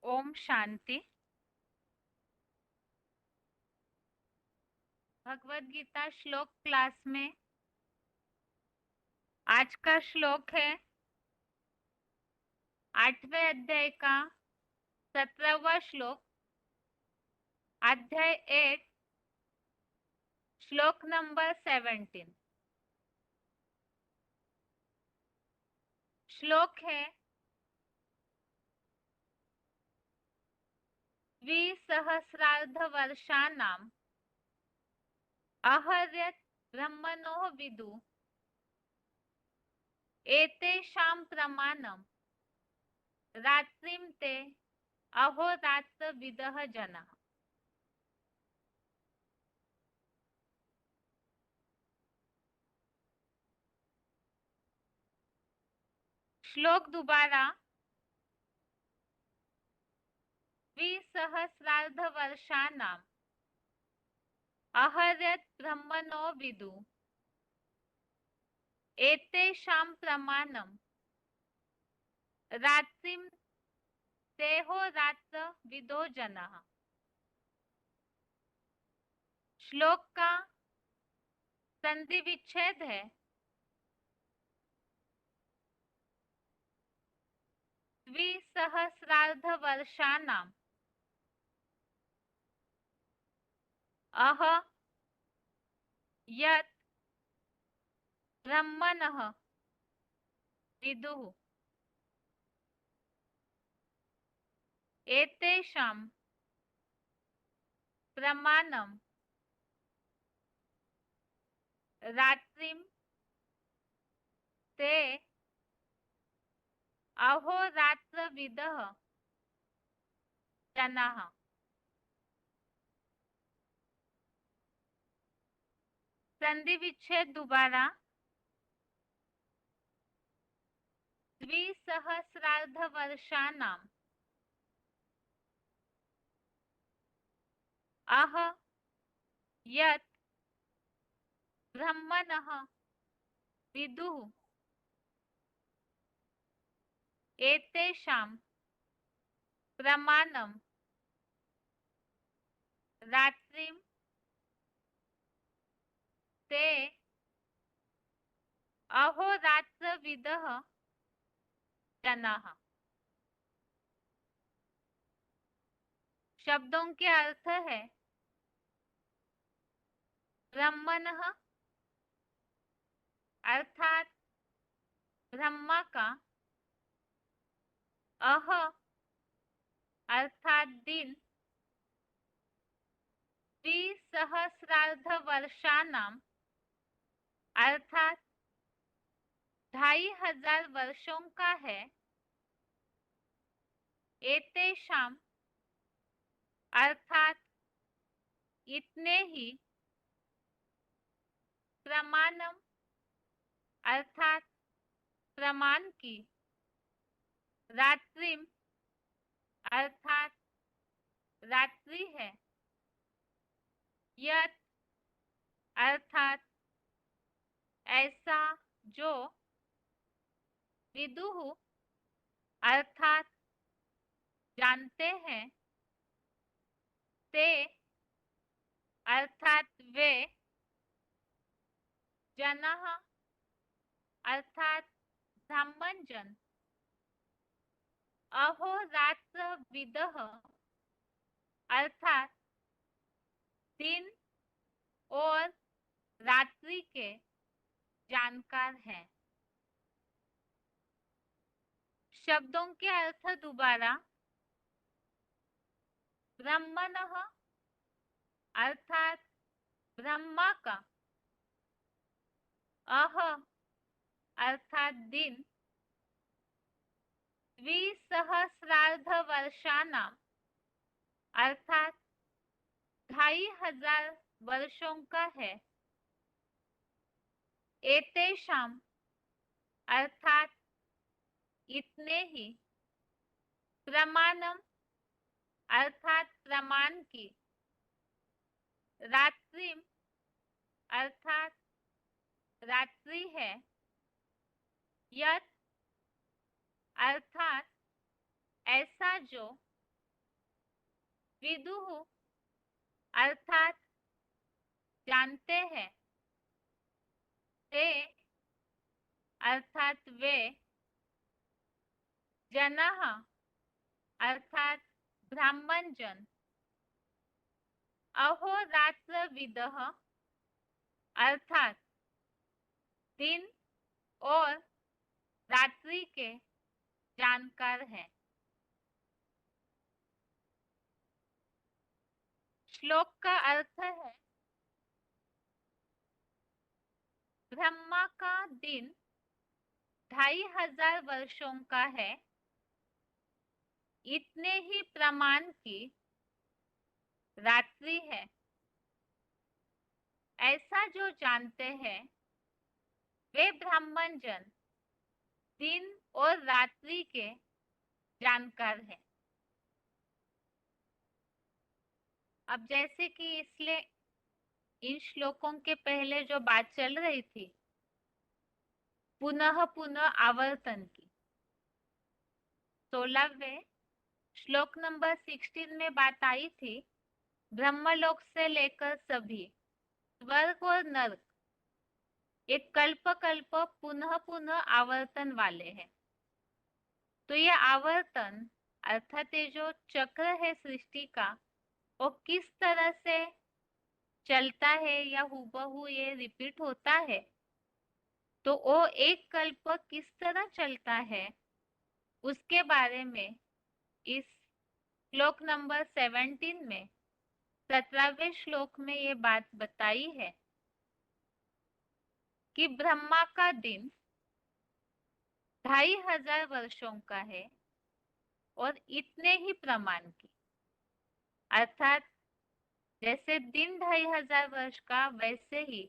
ओम शांति। भगवत गीता श्लोक क्लास में आज का श्लोक है 8वें अध्याय का 17वां श्लोक, अध्याय 8, श्लोक नंबर 17। श्लोक है द्विसहस्रार्धवर्षाणाम् अहर्यत् ब्रह्मणो विदु एतेषां प्रमाणं रात्रिं ते अहोरात्रविदः जनाः। श्लोक दोबारा, द्विसहस्रार्धवर्षाणाम् अहर्यत् ब्रह्मणो विदु एतेषां प्रमाणं रात्रिं तेहोरात्र विदो जनाः। श्लोक का संधि विच्छेद है द्विसहस्रार्धवर्षाणाम् अह यत् ब्रह्मणः विदुः एतेषां प्रमाणं रात्रिं ते अहोरात्रविदः जनाः। संधि विच्छेद दोबारा, द्विसहस्रार्धवर्षाणाम् अह यत् ब्रह्मणः विदुः एतेषां प्रमाणं रात्रिं ते अहोरात्रविदः जनाः। शब्दों के अर्थ है ब्रह्मणः अर्थात ब्रह्मा का, अह अर्थात दिन, द्विसहस्रार्धवर्षाणाम् अर्थात 2500 वर्षों का है, एतेषां अर्थात इतने ही, प्रमाणम अर्थात प्रमाण की, रात्रिम अर्थात रात्रि है, यत् अर्थात ऐसा जो, विदुः अर्थात जानते हैं, ते अर्थात वे, जनाः अर्थात ब्राह्मण जन, अहोरात्र विदः अर्थात दिन और रात्रि के जानकार हैं। शब्दों के अर्थ दोबारा, ब्रह्मणः अर्थात ब्रह्मा का, अह अर्थात दिन, द्विसहस्रार्धवर्षाणाम् अर्थात 2500 वर्षों का है, एतेषां अर्थात इतने ही, प्रमाणम अर्थात प्रमाण की, रात्रिम अर्थात रात्रि है, यत् अर्थात ऐसा जो, विदुः अर्थात जानते हैं। ते अर्थात वे। जनः अर्थात ब्राह्मण जन। अहोरात्रविदः अर्थात दिन और रात्रि के जानकार हैं। श्लोक का अर्थ है, ब्रह्मा का दिन 2500 वर्षों का है। इतने ही प्रमाण की रात्रि है। ऐसा जो जानते हैं वे ब्राह्मण जन दिन और रात्रि के जानकार हैं। अब जैसे कि इसलिए इन श्लोकों के पहले जो बात चल रही थी पुनः पुनः आवर्तन की, 16वें श्लोक नंबर 16 में बात आई थी, ब्रह्मलोक से लेकर सभी स्वर्ग और नरक एक कल्प कल्प पुनः पुनः आवर्तन वाले हैं। तो ये आवर्तन अर्थात ये जो चक्र है सृष्टि का, वो किस तरह से चलता है या हूबहू ये रिपीट होता है, तो वो एक कल्प किस तरह चलता है उसके बारे में इस श्लोक नंबर 17 में 17वें श्लोक में ये बात बताई है कि ब्रह्मा का दिन 2500 वर्षों का है और इतने ही प्रमाण की, अर्थात जैसे दिन 2500 वर्ष का वैसे ही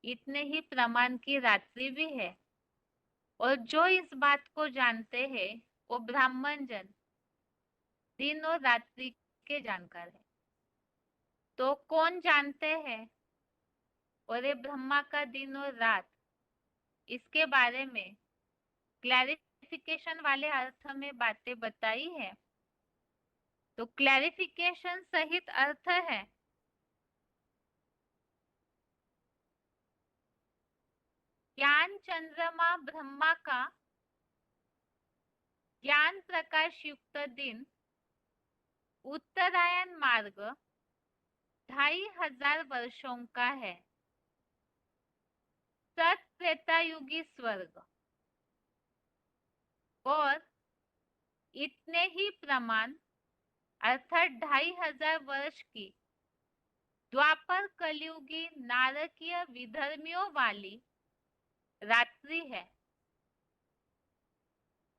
इतने ही प्रमाण की रात्रि भी है। और जो इस बात को जानते हैं वो ब्राह्मण जन दिन और रात्रि के जानकार है। तो कौन जानते हैं और ये ब्रह्मा का दिन और रात, इसके बारे में क्लैरिफिकेशन वाले अर्थ में बातें बताई है। तो क्लैरिफिकेशन सहित अर्थ है, ज्ञान चंद्रमा ब्रह्मा का ज्ञान प्रकाश युक्त दिन उत्तरायण मार्ग 2500 वर्षों का है। सत त्रेतायुगी स्वर्ग और इतने ही प्रमाण अर्थात 2500 वर्ष की द्वापर कलयुगी नारकीय विधर्मियों वाली रात्रि है।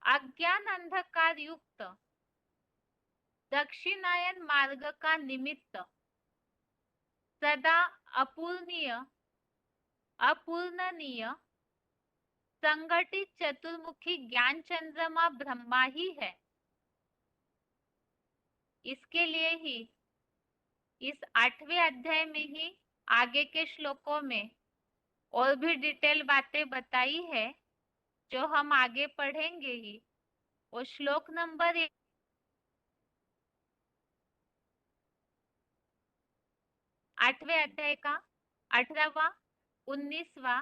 अज्ञान अंधकार युक्त दक्षिणायन मार्ग का निमित्त सदा अपूर्णीय अपूर्णनीय संगठित चतुर्मुखी ज्ञान चंद्रमा ब्रह्मा ही है। इसके लिए ही इस 8वें अध्याय में ही आगे के श्लोकों में और भी डिटेल बातें बताई है जो हम आगे पढ़ेंगे ही। और श्लोक नंबर 8वें अध्याय का 18वां 19वां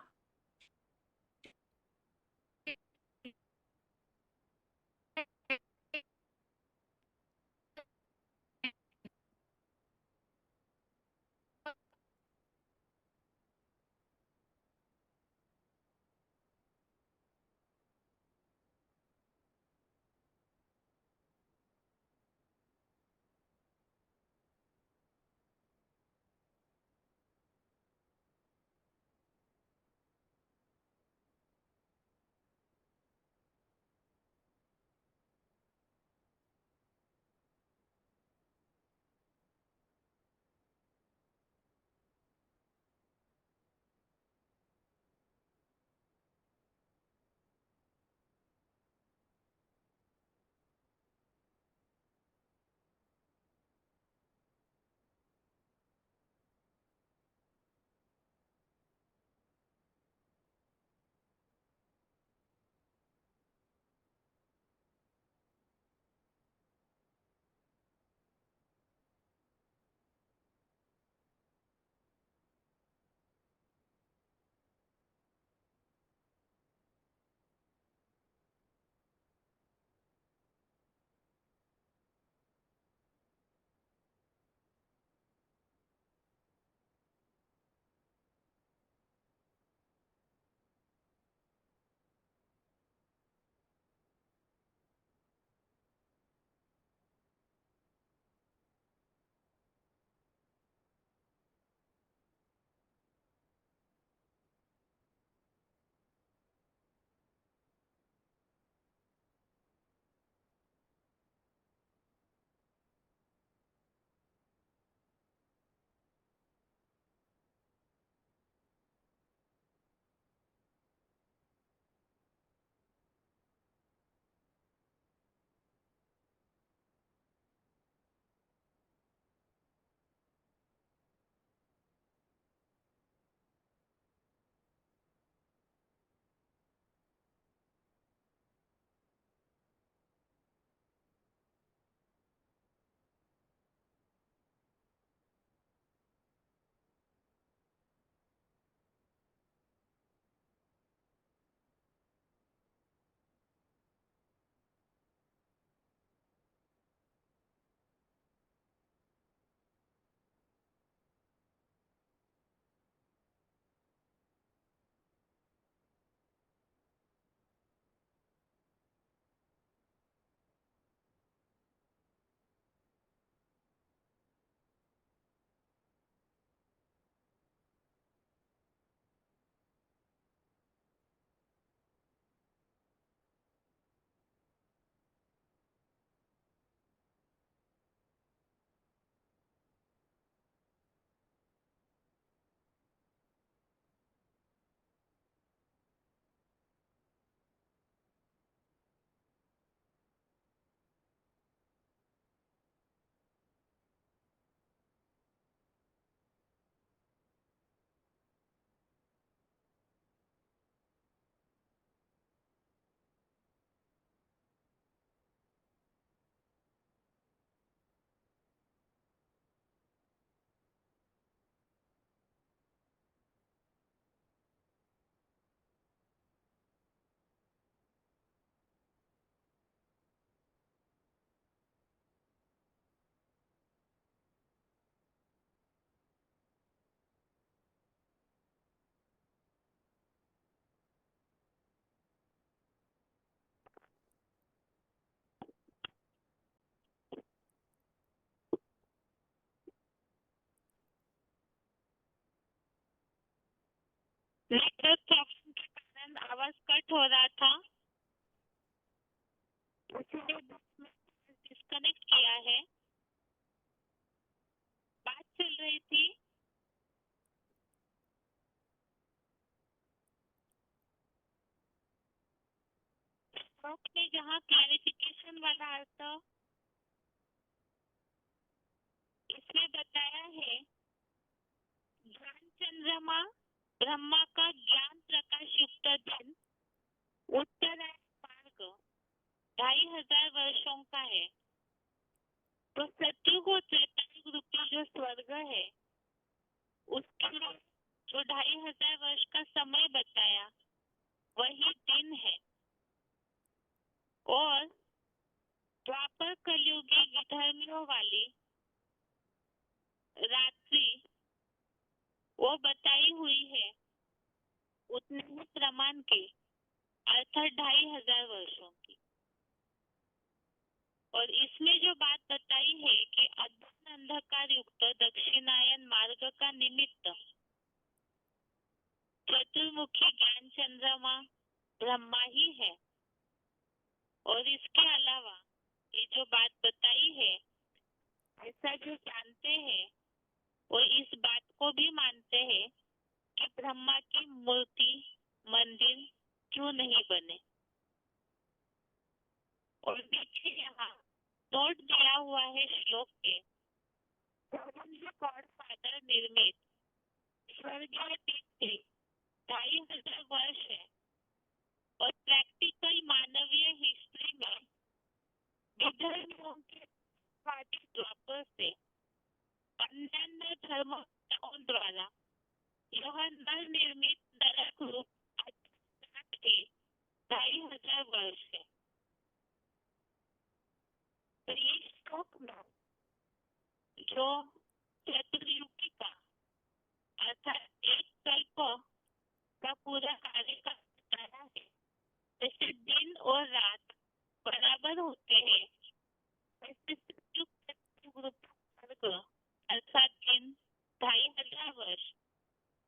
नेटवर्क प्रॉब्लम के कारण आवाज कट हो रहा था, इसलिए डिस्कनेक्ट किया है। बात चल रही थी श्लोक में जहाँ क्लैरिफिकेशन वाला अर्थ इसमें बताया है, ज्ञान चंद्रमा ब्रह्मा का ज्ञान प्रकाश युक्त दिन उत्तरायण मार्ग 2500 वर्षों का है। तो सत्युग और त्रेतायुग रूपी जो स्वर्ग है उसके लिए जो 2500 वर्ष का समय बताया वही दिन है। और द्वापर कलयुगी विधर्मियों वाली रात्रि वो बताई हुई है उतने ही प्रमाण के, अर्थात 2500 वर्षों की। और इसमें जो बात बताई है कि अज्ञान अंधकार युक्त दक्षिणायन मार्ग का निमित्त चतुर्मुखी ज्ञान चंद्रमा ब्रह्मा ही है। और इसके अलावा ये जो बात बताई है, ऐसा जो जानते हैं वो इस बात को भी मानते हैं कि ब्रह्मा की मूर्ति मंदिर क्यों नहीं बने। और नीचे यहाँ नोट दिया हुआ है श्लोक के, गॉड फादर निर्मित स्वर्गीय तीर्थी 2500 वर्ष है। और प्रैक्टिकल मानवीय हिस्ट्री में विधर्मियों के वादी द्वापर से अन्य धर्मों द्वारा यह नर निर्मित नरक रूप के 2500 वर्ष है। तो इस श्लोक में जो चतुर्युगी का अर्थात एक कल्प का पूरा कार्य का बताया है, जैसे दिन और रात बराबर होते हैं वैसे सत्युग अर्थात दिन 2500 वर्ष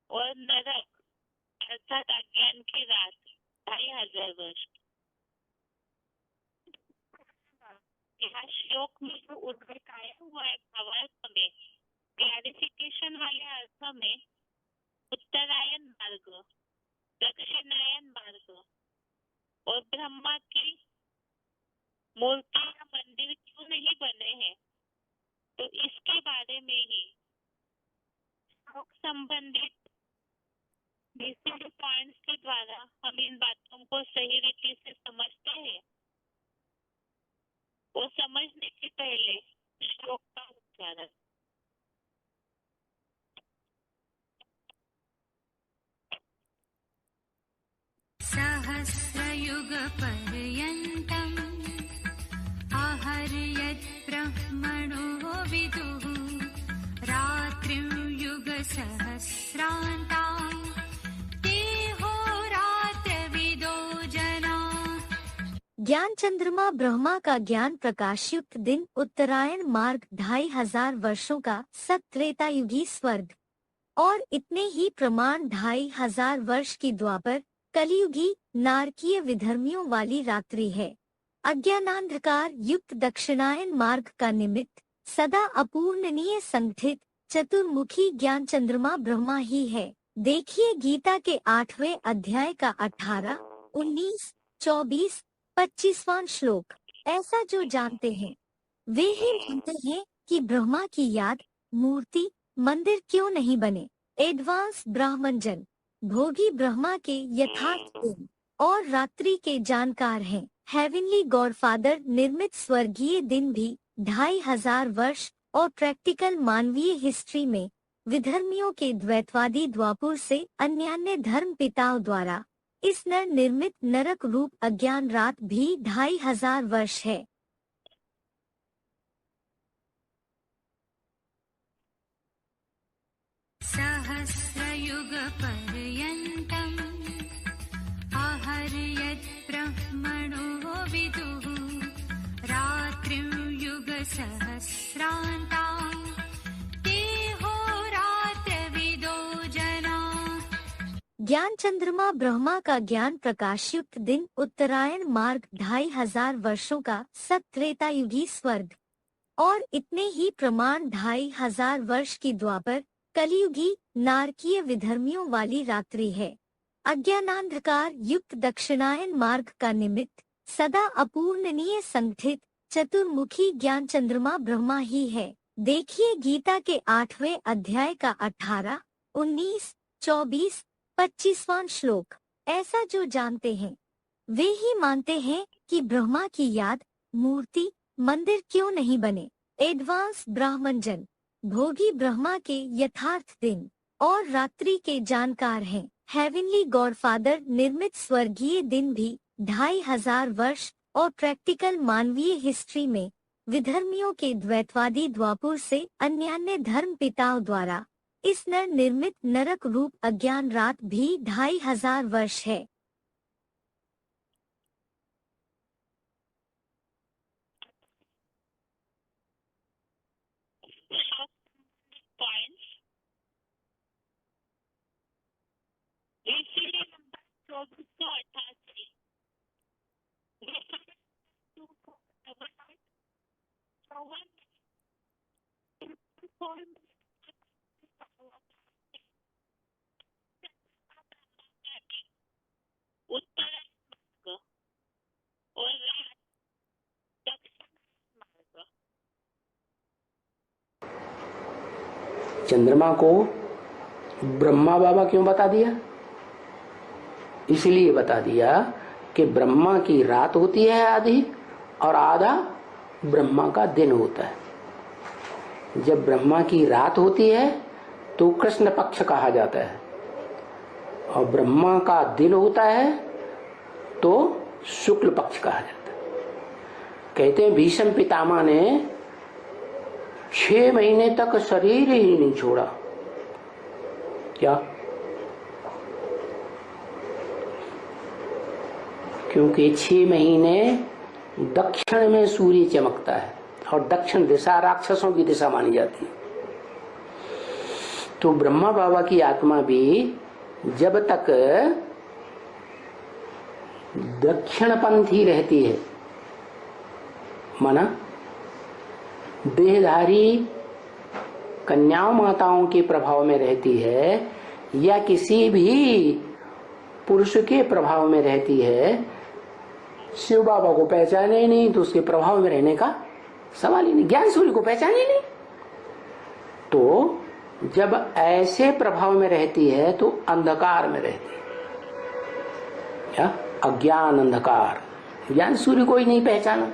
और नरक अर्थात अज्ञान की रात 2500 वर्ष। यह श्लोक में जो उल्लेख आया हुआ है भावार्थ में, क्लैरिफिकेशन वाले अर्थ में उत्तरायण मार्ग, दक्षिणायन मार्ग और ब्रह्मा की मूर्ति या मंदिर क्यों नहीं बने हैं, तो इसके बारे में ही श्लोक संबंधित बेसिक पॉइंट्स के द्वारा हम इन बातों को सही रीति से समझते हैं। वो समझने से पहले श्लोक का उच्चारण। सहस्रयुग पर्यन्तम् आहर्यत् ब्रह्मणो विदुः रात्रिं युग सहस्रान्तां देहोरात्रविदो जना। ज्ञान चंद्रमा ब्रह्मा का ज्ञान प्रकाशयुक्त दिन उत्तरायण मार्ग 2500 वर्षों का सत्रेतायुगी स्वर्ग और इतने ही प्रमाण 2500 वर्ष की द्वापर कलियुगी नारकीय विधर्मियों वाली रात्रि है। अज्ञानांधकार युक्त दक्षिणायन मार्ग का निमित्त सदा अपूर्णनीय संगठित चतुर्मुखी ज्ञान चंद्रमा ब्रह्मा ही है। देखिए गीता के 8वें अध्याय का 18, 19, 24, 25वां श्लोक। ऐसा जो जानते हैं वे ही मानते हैं कि ब्रह्मा की याद मूर्ति मंदिर क्यों नहीं बने। एडवांस ब्राह्मण जन भोगी ब्रह्मा के यथार्थ दिन और रात्रि के जानकार हैं। हेवनली गॉडफादर निर्मित स्वर्गीय दिन भी 2500 वर्ष और प्रैक्टिकल मानवीय हिस्ट्री में विधर्मियों के द्वैतवादी द्वापुर से अन्यान्य धर्म पिताओं द्वारा इस नर निर्मित नरक रूप अज्ञान रात भी 2500 वर्ष है। सहस्रयुग पर्यन्तम् आहर्यत् ब्रह्मणो विदुः रात्रिं युग सहस्रान्तां देहोरात्रविदो जना। ज्ञान चंद्रमा ब्रह्मा का ज्ञान प्रकाशयुक्त दिन उत्तरायण मार्ग 2500 वर्षों का सत्त्रेतायुगी स्वर्ग और इतने ही प्रमाण 2500 वर्ष की द्वापर कलियुगी नारकीय विधर्मियों वाली रात्रि है। अज्ञानांधकार युक्त दक्षिणायन मार्ग का निमित्त सदा अपूर्णनीय संगठित चतुर्मुखी ज्ञान चंद्रमा ब्रह्मा ही है। देखिए गीता के 8वें अध्याय का 18, 19, 24, 25वां श्लोक। ऐसा जो जानते हैं वे ही मानते हैं कि ब्रह्मा की याद मूर्ति मंदिर क्यों नहीं बने। एडवांस ब्राह्मणजन भोगी ब्रह्मा के यथार्थ दिन और रात्रि के जानकार हैं। हेवनली गॉडफादर निर्मित स्वर्गीय दिन भी 2500 वर्ष और प्रैक्टिकल मानवीय हिस्ट्री में विधर्मियों के द्वैतवादी द्वापुर से अन्यान्य धर्म पिताओं द्वारा इस नर निर्मित नरक रूप अज्ञान रात भी 2500 वर्ष है। पॉइंट्स इसीलिए नंबर 2488 उत्तर मार्ग और दक्षिण मार्ग। चंद्रमा को ब्रह्मा बाबा क्यों बता दिया? इसलिए बता दिया कि ब्रह्मा की रात होती है आधी और आधा ब्रह्मा का दिन होता है। जब ब्रह्मा की रात होती है तो कृष्ण पक्ष कहा जाता है और ब्रह्मा का दिन होता है तो शुक्ल पक्ष कहा जाता है। कहते हैं भीष्म पितामह ने 6 महीने तक शरीर ही नहीं छोड़ा। क्या? क्योंकि 6 महीने दक्षिण में सूर्य चमकता है और दक्षिण दिशा राक्षसों की दिशा मानी जाती है। तो ब्रह्मा बाबा की आत्मा भी जब तक दक्षिणपंथी रहती है, माना देहधारी कन्याओं माताओं के प्रभाव में रहती है या किसी भी पुरुष के प्रभाव में रहती है, शिव बाबा को पहचाने नहीं तो उसके प्रभाव में रहने का सवाल ही नहीं। ज्ञान सूर्य को पहचाने नहीं तो जब ऐसे प्रभाव में रहती है तो अंधकार में रहती है, क्या? अज्ञान अंधकार। ज्ञान सूर्य को ही नहीं पहचाना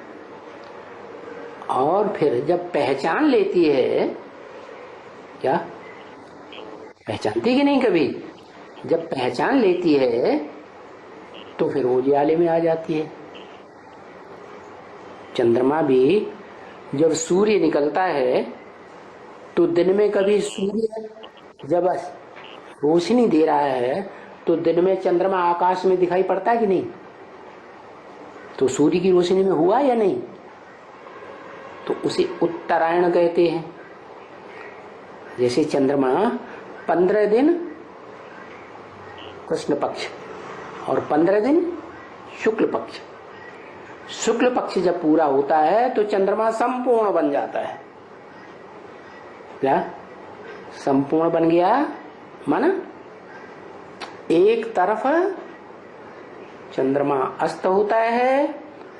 और फिर जब पहचान लेती है, क्या पहचानती कि नहीं कभी? जब पहचान लेती है तो फिर उजियाले में आ जाती है। चंद्रमा भी जब सूर्य निकलता है तो दिन में कभी सूर्य जब रोशनी दे रहा है तो दिन में चंद्रमा आकाश में दिखाई पड़ता है कि नहीं? तो सूर्य की रोशनी में हुआ या नहीं? तो उसे उत्तरायण कहते हैं। जैसे चंद्रमा 15 दिन कृष्ण पक्ष और 15 दिन शुक्ल पक्ष। शुक्ल पक्ष जब पूरा होता है तो चंद्रमा संपूर्ण बन जाता है। क्या संपूर्ण बन गया? माना एक तरफ चंद्रमा अस्त होता है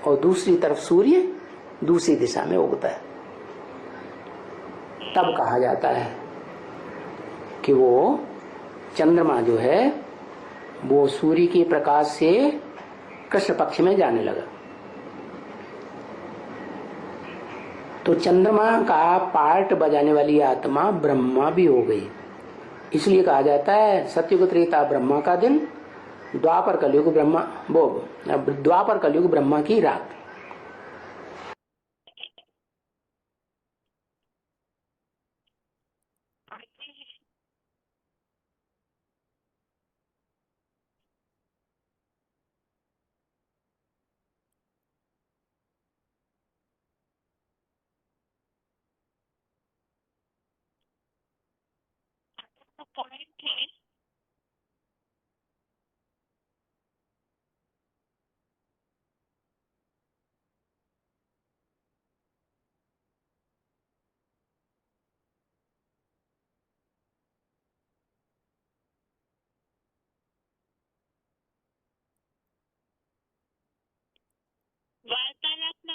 और दूसरी तरफ सूर्य दूसरी दिशा में उगता है। तब कहा जाता है कि वो चंद्रमा जो है वो सूर्य के प्रकाश से कृष्ण पक्ष में जाने लगा। तो चंद्रमा का पार्ट बजाने वाली आत्मा ब्रह्मा भी हो गई। इसलिए कहा जाता है सतयुग त्रेता ब्रह्मा का दिन, द्वापर कलयुग ब्रह्मा की रात। पॉइंट है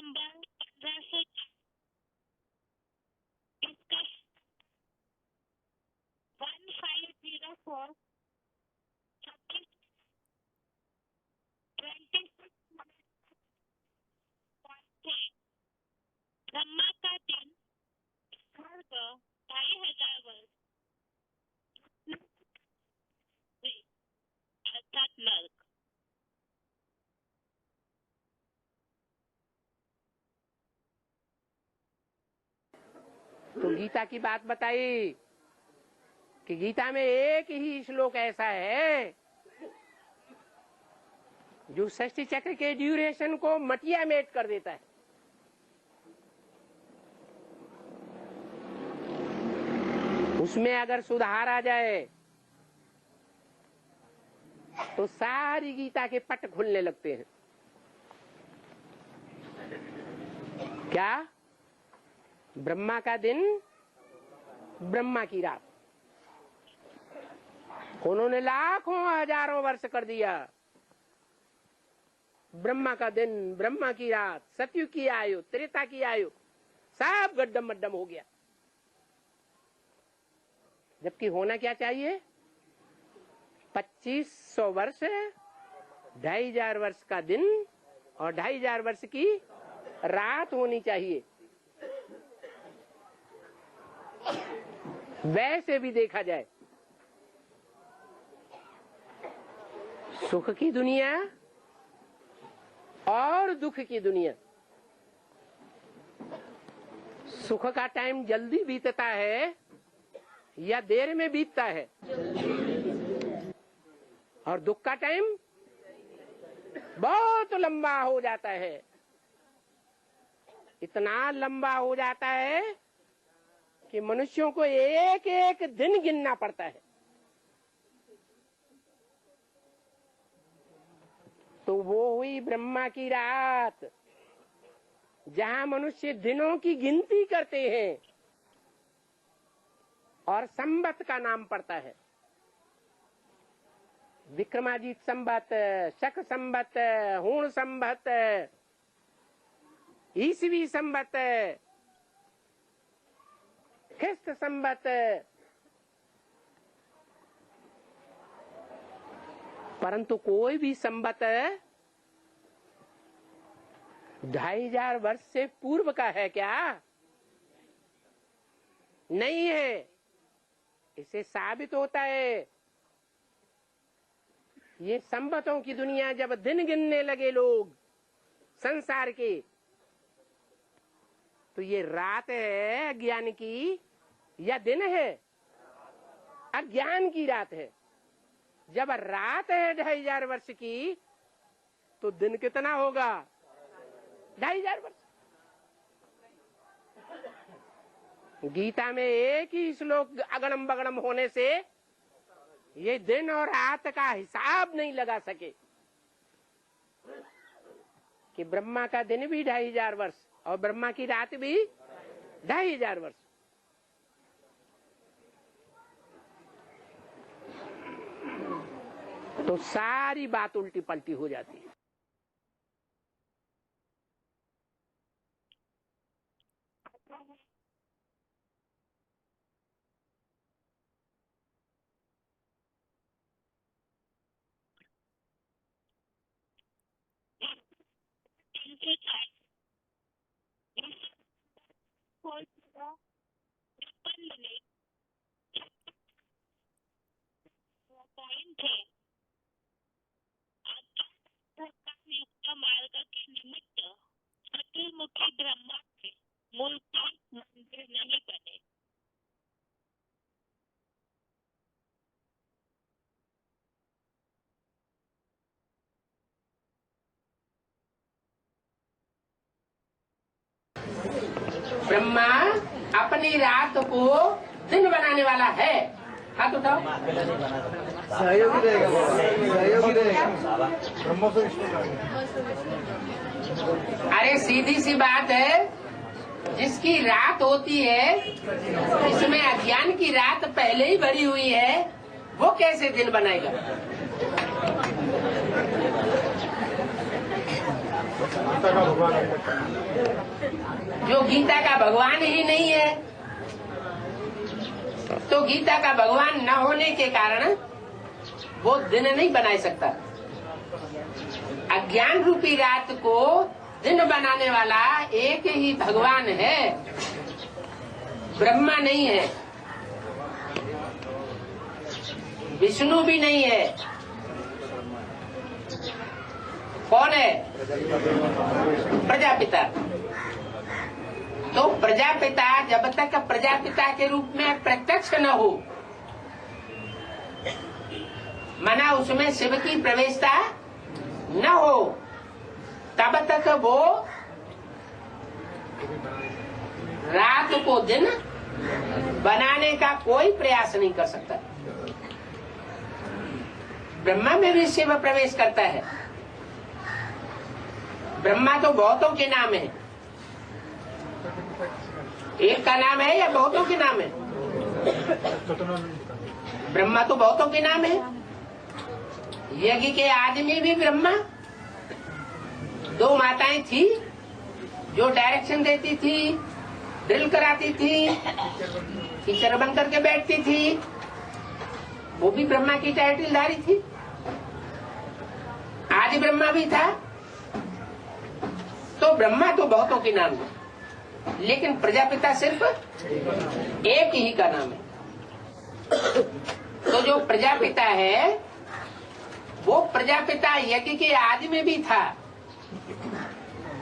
नंबर 1500 डिस्कस 1504 ब्रह्मा का दिन स्वर्ग 2500 वर्ष अर्थात नर्क। तो गीता की बात बताई कि गीता में एक ही श्लोक ऐसा है जो षष्ठी चक्र के ड्यूरेशन को मटिया मेट कर देता है। उसमें अगर सुधार आ जाए तो सारी गीता के पट खुलने लगते हैं। क्या? ब्रह्मा का दिन, ब्रह्मा की रात। उन्होंने लाखों हजारों वर्ष कर दिया। ब्रह्मा का दिन, ब्रह्मा की रात, सतयुग की आयु, त्रेता की आयु, सब गड्डम मड्डम हो गया। जबकि होना क्या चाहिए? 2500 वर्ष, 2500 वर्ष का दिन और 2500 वर्ष की रात होनी चाहिए। वैसे भी देखा जाए सुख की दुनिया और दुख की दुनिया, सुख का टाइम जल्दी बीतता है या देर में बीतता है, और दुख का टाइम बहुत लंबा हो जाता है। इतना लंबा हो जाता है कि मनुष्यों को एक एक दिन गिनना पड़ता है। तो वो हुई ब्रह्मा की रात, जहां मनुष्य दिनों की गिनती करते हैं और संवत का नाम पड़ता है। विक्रमादित्य संवत, शक संवत, हूण संवत, ईसवी संवत, ख्रिस्त संवत। परंतु कोई भी संवत 2500 वर्ष से पूर्व का है क्या? नहीं है। इसे साबित होता है ये संवतों की दुनिया जब दिन गिनने लगे लोग संसार के, तो ये रात है अज्ञान की या दिन है? अज्ञान की रात है। जब रात है 2500 वर्ष की, तो दिन कितना होगा? 2500 वर्ष। गीता में एक ही श्लोक अगड़म बगड़म होने से ये दिन और रात का हिसाब नहीं लगा सके कि ब्रह्मा का दिन भी 2500 वर्ष और ब्रह्मा की रात भी 2500 वर्ष। तो सारी बात उल्टी पलटी हो जाती है। मार्ग के निमित्त चतुर्मुखी ब्रह्मा के मूर्ति मंदिर नहीं बने। ब्रह्मा अपनी रात को दिन बनाने वाला है। हाथ उठाओ। सहयोगी रहेगा, सहयोगी रहेगा। ब्रह्मा से अरे सीधी सी बात है, जिसकी रात होती है, इसमें अज्ञान की रात पहले ही भरी हुई है, वो कैसे दिन बनाएगा? जो गीता का भगवान ही नहीं है, तो गीता का भगवान न होने के कारण वो दिन नहीं बना सकता। अज्ञान रूपी रात को दिन बनाने वाला एक ही भगवान है, ब्रह्मा नहीं है, विष्णु भी नहीं है। कौन है? प्रजापिता। तो प्रजापिता जब तक प्रजापिता के रूप में प्रत्यक्ष न हो, माना उसमें शिव की प्रवेशता न हो, तब तक वो रात को दिन बनाने का कोई प्रयास नहीं कर सकता। ब्रह्मा में भी शिव प्रवेश करता है। ब्रह्मा तो बहुतों के नाम है, एक का नाम है या बहुतों के नाम है? ब्रह्मा तो बहुतों के नाम है। यज्ञ के आदमी भी ब्रह्मा, दो माताएं थी जो डायरेक्शन देती थी, ड्रिल कराती थी, टीचर बन करके बैठती थी, वो भी ब्रह्मा की टाइटलधारी थी। आदि ब्रह्मा भी था। तो ब्रह्मा तो बहुतों के नाम है, लेकिन प्रजापिता सिर्फ एक ही का नाम है। तो जो प्रजापिता है वो प्रजापिता यज्ञ के आदि में भी था,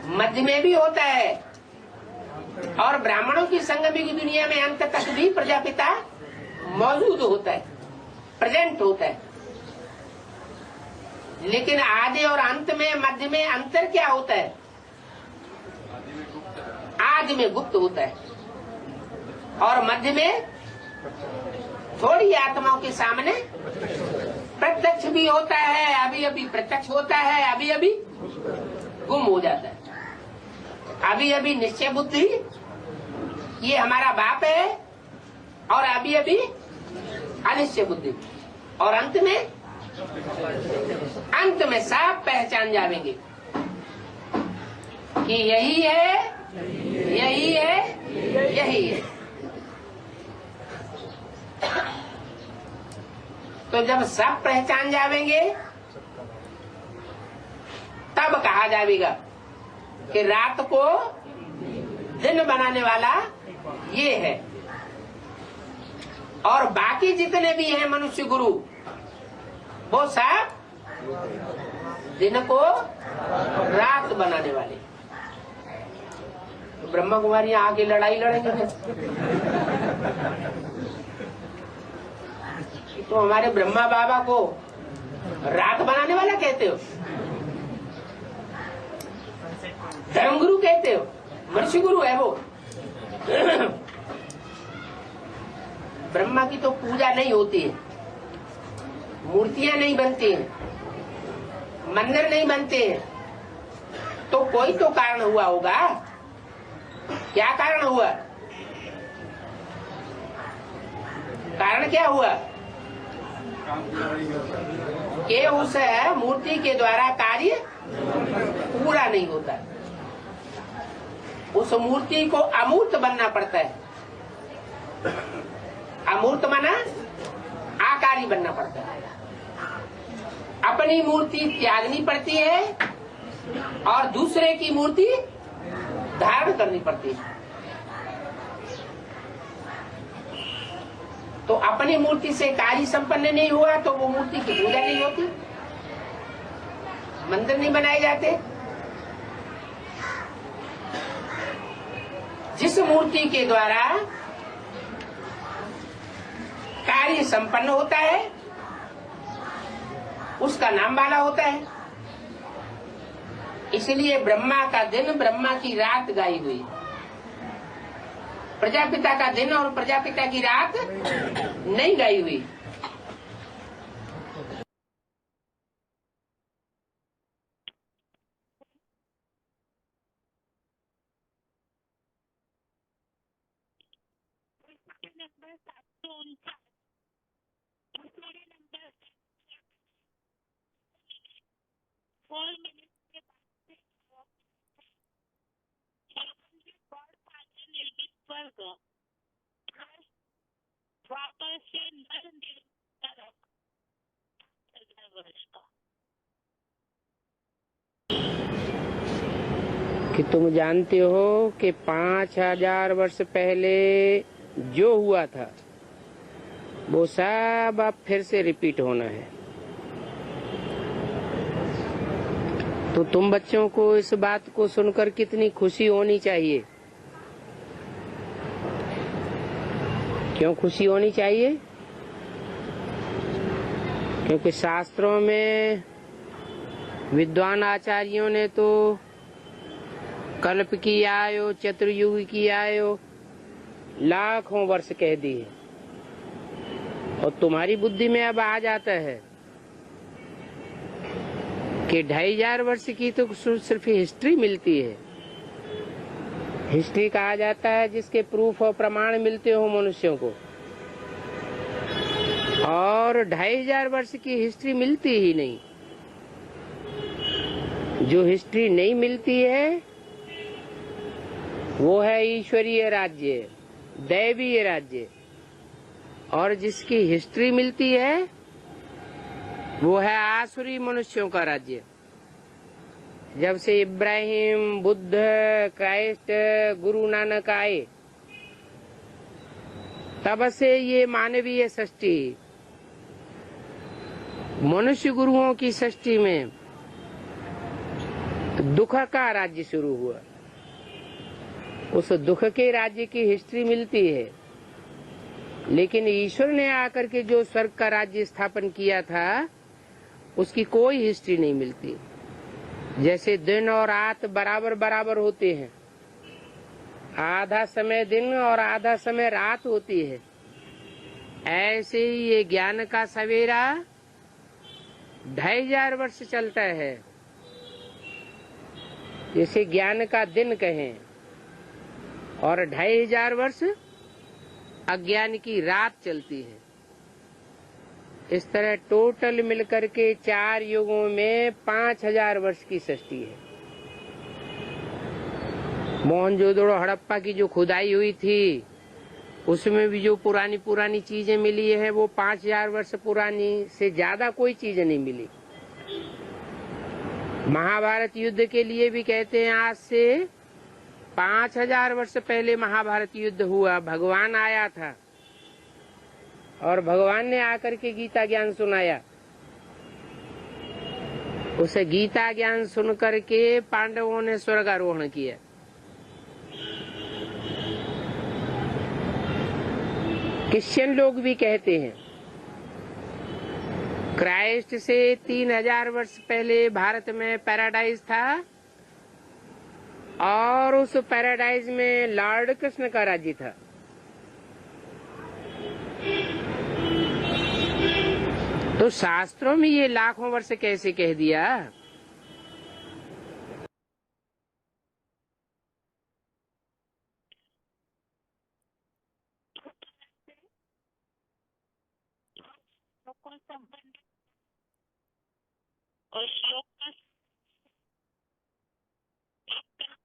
मध्य में भी होता है, और ब्राह्मणों की संगमी की दुनिया में अंत तक भी प्रजापिता मौजूद होता है, प्रेजेंट होता है। लेकिन आदि और अंत में, मध्य में अंतर क्या होता है? आदि में गुप्त होता है और मध्य में थोड़ी आत्माओं के सामने प्रत्यक्ष भी होता है, अभी अभी प्रत्यक्ष होता है, अभी अभी गुम हो जाता है। अभी अभी निश्चय बुद्धि ये हमारा बाप है, और अभी अभी अनिश्चय बुद्धि, और अंत में सब पहचान जाएंगे कि यही है, यही है, यही है। तो जब सब पहचान जाएंगे तब कहा जाएगा कि रात को दिन बनाने वाला ये है, और बाकी जितने भी हैं मनुष्य गुरु, वो सब दिन को रात बनाने वाले। तो ब्रह्मा कुमारी आगे लड़ाई लड़ेंगे तो हमारे ब्रह्मा बाबा को रात बनाने वाला कहते हो, धर्मगुरु कहते हो, मनुष्य गुरु है वो। ब्रह्मा की तो पूजा नहीं होती है, मूर्तियां नहीं बनती हैं, मंदिर नहीं बनते हैं, तो कोई तो कारण हुआ होगा। क्या कारण हुआ? कारण क्या हुआ कि उस मूर्ति के द्वारा कार्य पूरा नहीं होता, उस मूर्ति को अमूर्त बनना पड़ता है। अमूर्त माना आकारी बनना पड़ता है। अपनी मूर्ति त्यागनी पड़ती है और दूसरे की मूर्ति धारण करनी पड़ती है। तो अपनी मूर्ति से कार्य संपन्न नहीं हुआ तो वो मूर्ति की पूजा नहीं होती, मंदिर नहीं बनाए जाते। जिस मूर्ति के द्वारा कार्य संपन्न होता है उसका नाम वाला होता है। इसलिए ब्रह्मा का दिन, ब्रह्मा की रात गाई हुई, प्रजापिता का दिन और प्रजापिता की रात नहीं गाई हुई। कि तुम जानते हो कि 5000 वर्ष पहले जो हुआ था वो सब अब फिर से रिपीट होना है। तो तुम बच्चों को इस बात को सुनकर कितनी खुशी होनी चाहिए। क्यों खुशी होनी चाहिए? क्योंकि शास्त्रों में विद्वान आचार्यों ने तो कल्प की आयु, चतुर्युग की आयु लाखों वर्ष कह दी है, और तुम्हारी बुद्धि में अब आ जाता है कि 2500 वर्ष की तो सिर्फ हिस्ट्री मिलती है। हिस्ट्री कहा जाता है जिसके प्रूफ और प्रमाण मिलते हो मनुष्यों को, और 2500 वर्ष की हिस्ट्री मिलती ही नहीं। जो हिस्ट्री नहीं मिलती है वो है ईश्वरीय राज्य, दैवीय राज्य, और जिसकी हिस्ट्री मिलती है वो है आसुरी मनुष्यों का राज्य। जब से इब्राहिम, बुद्ध, क्राइस्ट, गुरु नानक आए तब से ये मानवीय सृष्टि, मनुष्य गुरुओं की सृष्टि में दुख का राज्य शुरू हुआ। उस दुख के राज्य की हिस्ट्री मिलती है, लेकिन ईश्वर ने आकर के जो स्वर्ग का राज्य स्थापन किया था उसकी कोई हिस्ट्री नहीं मिलती। जैसे दिन और रात बराबर बराबर होते हैं, आधा समय दिन और आधा समय रात होती है, ऐसे ही ये ज्ञान का सवेरा 2500 वर्ष चलता है। जैसे ज्ञान का दिन कहें, और 2500 वर्ष अज्ञान की रात चलती है। इस तरह टोटल मिलकर के 4 युगों में 5000 वर्ष की सृष्टि है। मोहनजोदड़ो हड़प्पा की जो खुदाई हुई थी उसमें भी जो पुरानी पुरानी चीजें मिली है वो 5000 वर्ष पुरानी से ज्यादा कोई चीज नहीं मिली। महाभारत युद्ध के लिए भी कहते हैं आज से 5000 वर्ष पहले महाभारत युद्ध हुआ। भगवान आया था और भगवान ने आकर के गीता ज्ञान सुनाया। उसे गीता ज्ञान सुन करके पांडवों ने स्वर्गारोहण किया। क्रिश्चियन लोग भी कहते हैं क्राइस्ट से 3000 वर्ष पहले भारत में पैराडाइज था, और उस पैराडाइज में लॉर्ड कृष्ण का राज्य था। तो शास्त्रों में ये लाखों वर्ष कैसे कह दिया? और श्लोक का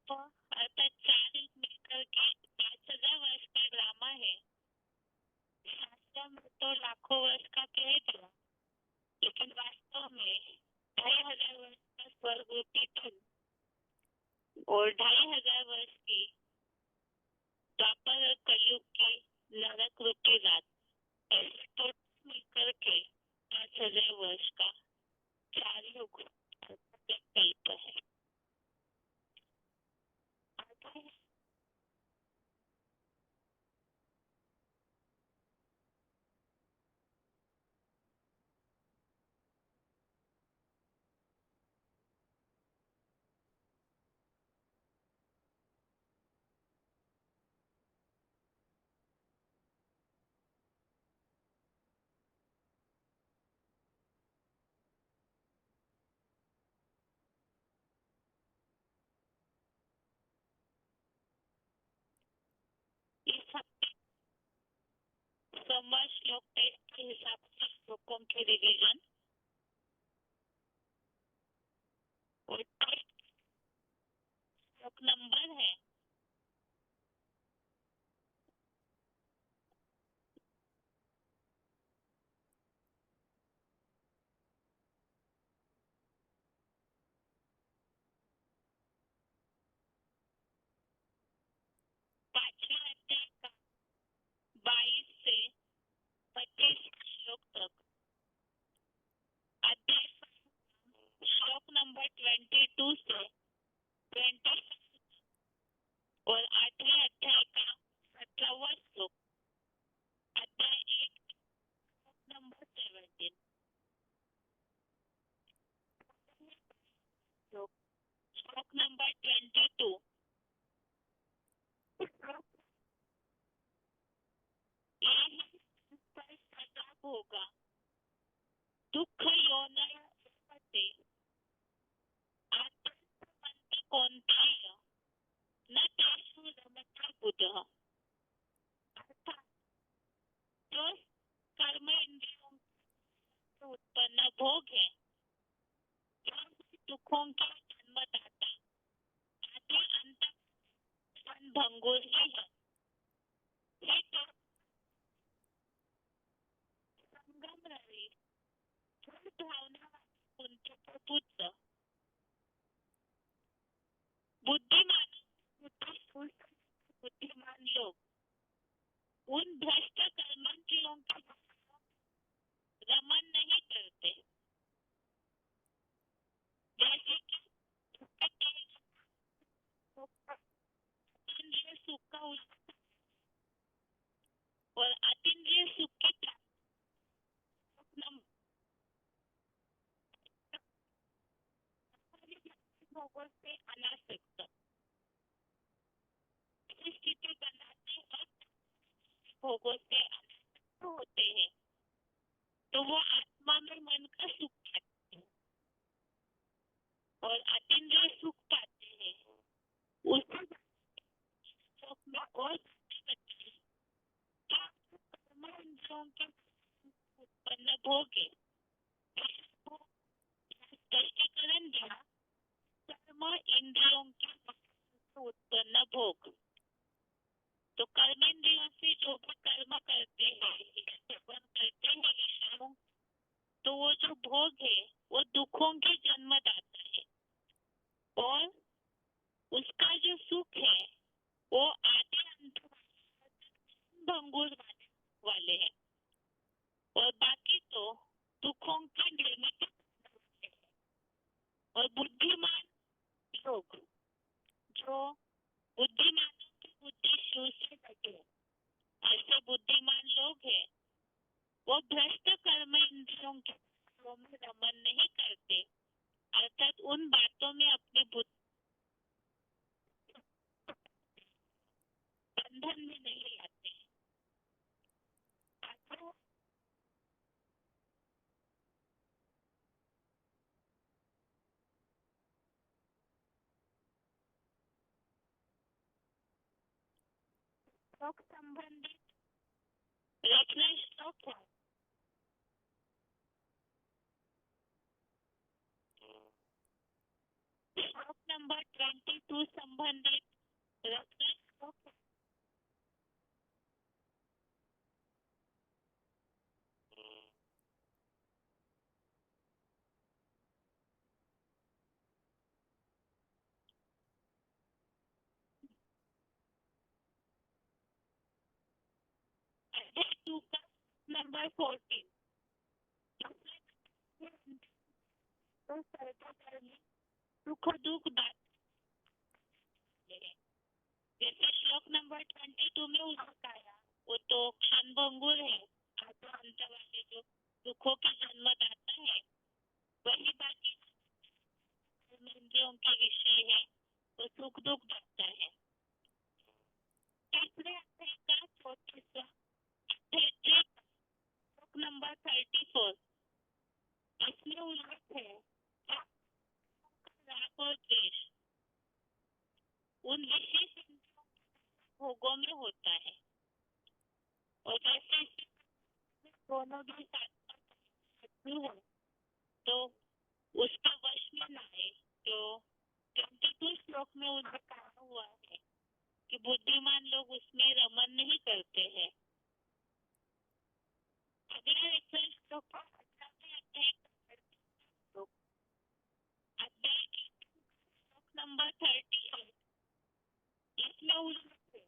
तो अर्थात 4 युग मिलकर के 5000 वर्ष का ड्रामा है। शास्त्र में तो लाखों वर्ष का कह दिया, लेकिन वास्तव में 2500 वर्ष का स्वर्ग रूपी धन और 2500 वर्ष की द्वापर और कलयुग की नरक रूपी रात, ऐसे तो मिलकर के 5000 वर्ष का 4 युग कल्प है। समाज श्लोक टेस्ट के हिसाब से श्लोकों के रिवीजन और श्लोक नंबर है श्लोक तक। अध्याय श्लोक नंबर 22 से 20 और 8वें अध्याय का 17वां श्लोक। अध्याय 1 नंबर 17 श्लोक नंबर 22। सदा होगा दुःख योन होते आत्मंत कोणताय न तेषु रमता बुधः। अर्थात जो कर्म इंद्रियों से उत्पन्न भोग है दुखों के जन्मदाता आदि अंत भंगुर ही है। ये तो संगम रवि भावना उनके प्रबुद्ध बुद्धिमान लोग उन भ्रष्ट कर्मंत्रियों के रमन नहीं करते। जैसे कि अतीन्द्रिय सुख का और अतीन्द्रिय सुख की भोगों से अनासक्त स्थिति बनाते हैं। भोगों से अनासक्त होते हैं तो वो आत्मा में मन का सुख पाते हैं और अतीन्द्रिय सुख पाते हैं। उस सुख में और कर्म इंद्रियों के उत्पन्न भोग है। स्पष्टीकरण दिया कर्म इंद्रियों के उत्पन्न भोग। तो कर्म इंद्रियों से जो भी कर्म करते हैं विषयों, तो वो जो भोग है वो दुखों के जन्मदाता है और उसका जो सुख है वो आदि अंत भंगुर वाले हैं और बाकी तो दुखों के निर्मित है। और बुद्धिमान लोग जो बुद्धिमानों की बुद्धि शिव से लगे ऐसे बुद्धिमान लोग हैं वो भ्रष्ट कर्म इंद्रियों के में रमन नहीं करते अर्थात उन बातों में अपनी बुद्धि बंधन में नहीं आते। श्लोक संबंधित रचना श्लोक है। श्लोक नंबर 22 संबंधित रचना श्लोक है। अध्याय 2 का नंबर 14 तो सुख दुख बात जैसे श्लोक नंबर 22 में उसका आया वो तो क्षणभंगुर है आत्मा अंत वाले जो दुखों के जन्मदाता है। वही बाकी इंद्रियों के विषय है वो सुख दुख दाता है। तीसरे अध्याय का 34वां श्लोक नंबर 34 इसमें उल्लेख है राग और द्वेष उन विशेष भोगों में होता है और जैसे दोनों भी साथ है तो उसका वश में ना है। जो 22 श्लोक में उनका कहा हुआ है कि बुद्धिमान लोग उसमें रमन नहीं करते हैं। अगला रेफरेंस श्लोक अध्याय श्लोक नंबर 38 इसमें उल्लेख है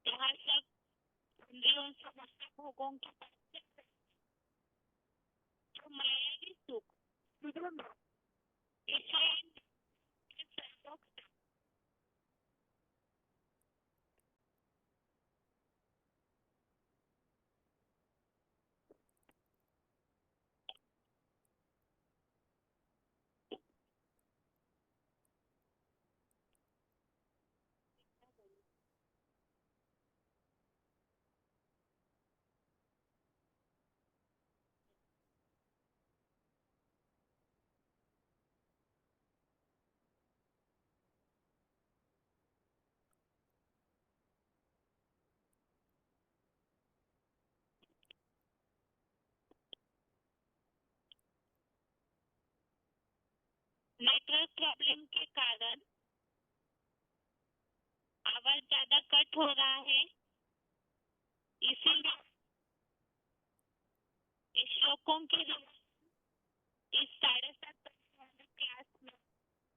जहाँ सब इंद्रियों से भोगों की जो मायावी सुख नेटवर्क प्रॉब्लम के कारण आवाज ज्यादा कट हो रहा है, इसीलिए इस श्लोकों की इस 7:30 वाले क्लास में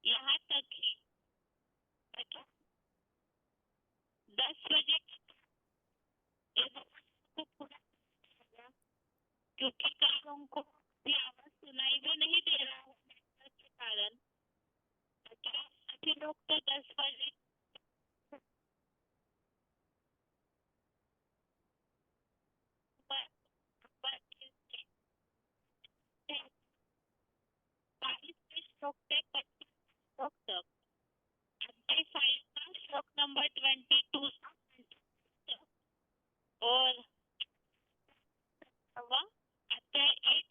यहाँ तक ही 10 बजे को पूरा होगा, क्योंकि कई लोगों को भी आवाज सुनाई भी नहीं दे रहा है नेटवर्क के कारण। सभी लोग तो 10 बजे श्लोक से 25 श्लोक तक अध्याय 5 का श्लोक नंबर 22 और अध्याय 8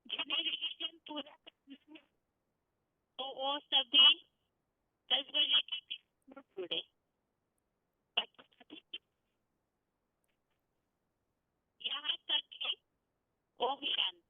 जिन्हें रिविजन पूरा करना है तो वो सभी 10 बजे के बीच में जुड़े। यहाँ तक कि ओम शांति।